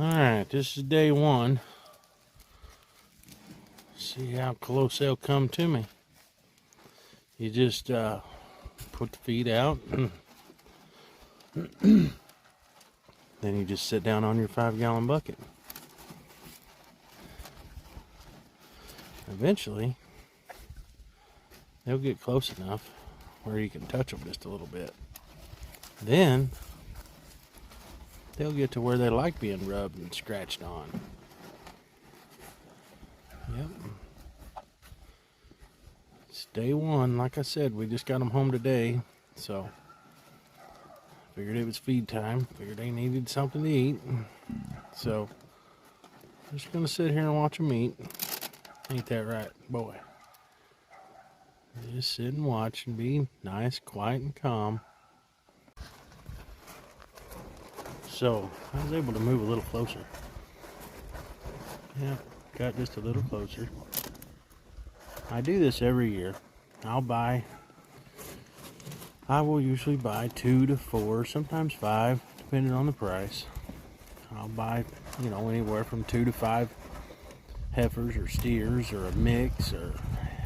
Alright, this is day one. See how close they'll come to me. You just put the feed out, and then you just sit down on your 5-gallon bucket. Eventually, they'll get close enough where you can touch them just a little bit. Then, they'll get to where they like being rubbed and scratched on. Yep. It's day one. Like I said, we just got them home today, so figured it was feed time. Figured they needed something to eat. So, just gonna sit here and watch them eat. Ain't that right, boy? Just sit and watch and be nice, quiet, and calm. So, I was able to move a little closer. Yeah, got just a little closer. I do this every year. I will usually buy 2 to 4, sometimes 5, depending on the price. I'll buy, anywhere from 2 to 5 heifers or steers or a mix, or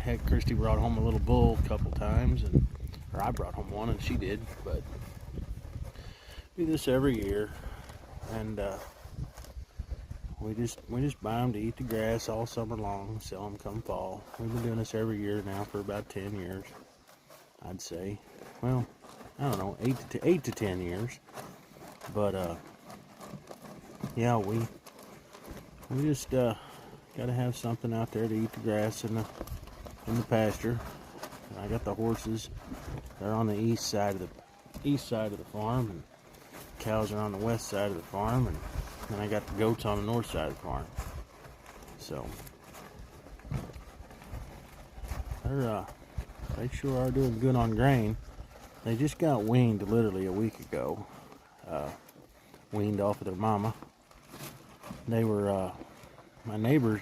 heck, Christy brought home a little bull a couple times, or I brought home one and she did, but do this every year, and we just buy them to eat the grass all summer long, sell them come fall. We've been doing this every year now for about 10 years, I'd say. Well, I don't know, 8 to 10 years, but yeah, we just gotta have something out there to eat the grass in the pasture. And I got the horses. They're on the east side of the farm, and cows are on the west side of the farm, and then I got the goats on the north side of the farm. So they sure are doing good on grain. They just got weaned literally a week ago. Weaned off of their mama. They were my neighbor.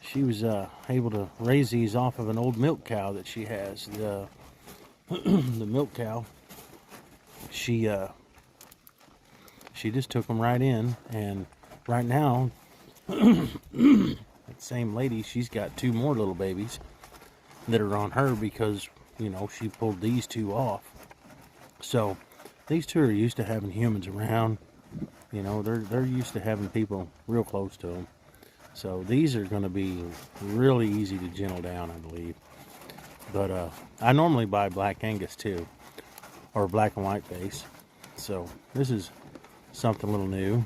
She was able to raise these off of an old milk cow that she has. The the milk cow. She just took them right in, and right now, that same lady, she's got 2 more little babies that are on her because, she pulled these 2 off. So, these 2 are used to having humans around. They're used to having people real close to them. So, these are going to be really easy to gentle down, I believe. But I normally buy Black Angus too, or black and white face. So, this is something a little new.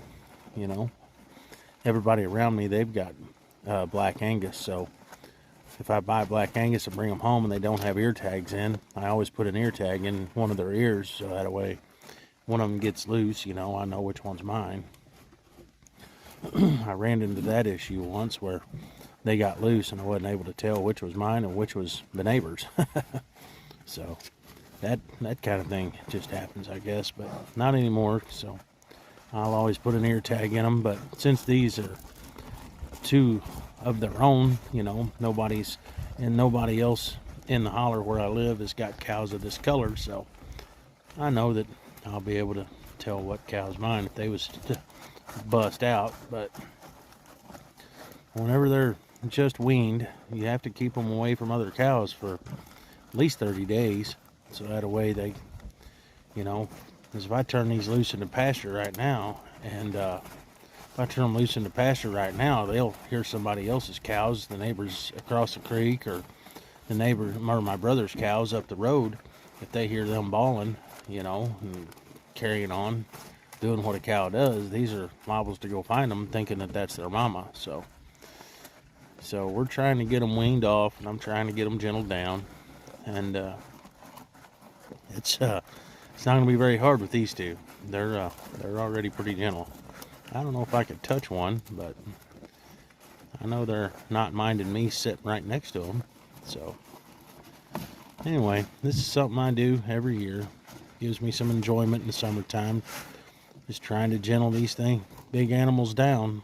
Everybody around me, they've got Black Angus, so if I buy Black Angus and bring them home and they don't have ear tags in, I always put an ear tag in one of their ears, so that way one of them gets loose, I know which one's mine. I ran into that issue once where they got loose and I wasn't able to tell which was mine and which was the neighbor's. So that kind of thing just happens, I guess, but not anymore. So I'll always put an ear tag in them. But since these are 2 of their own, nobody else in the holler where I live has got cows of this color, so I know that I'll be able to tell what cow's mine if they was to bust out. But whenever they're just weaned, you have to keep them away from other cows for at least 30 days, so that way they, because if I turn these loose in the pasture right now, and if I turn them loose in the pasture right now, they'll hear somebody else's cows, the neighbors across the creek, or the neighbor or my brother's cows up the road. If they hear them bawling, and carrying on, doing what a cow does, these are liable to go find them, thinking that that's their mama. So we're trying to get them weaned off, and I'm trying to get them gentled down, and it's not going to be very hard with these 2. They're already pretty gentle. I don't know if I could touch one, but I know they're not minding me sitting right next to them. So anyway, this is something I do every year. Gives me some enjoyment in the summertime. Just trying to gentle these big animals down,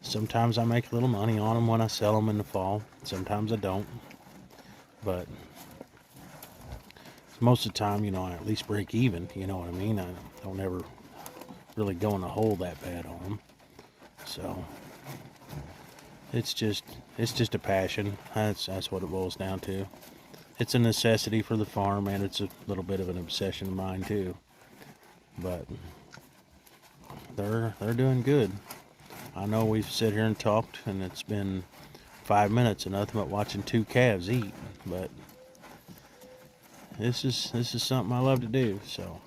Sometimes I make a little money on them when I sell them in the fall. Sometimes I don't. But most of the time, I at least break even, you know what I mean? I don't ever really going to hole that bad on them. So it's just a passion. That's what it boils down to. It's a necessity for the farm, and it's a little bit of an obsession of mine too. But they're doing good. I know we've sit here and talked, and it's been 5 minutes of nothing but watching two calves eat. But this is something I love to do, so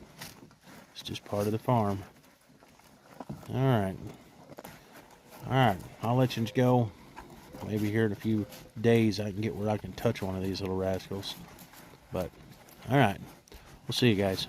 it's just part of the farm. All right, I'll let you go. Maybe here in a few days I can get where I can touch one of these little rascals. But all right, we'll see you guys.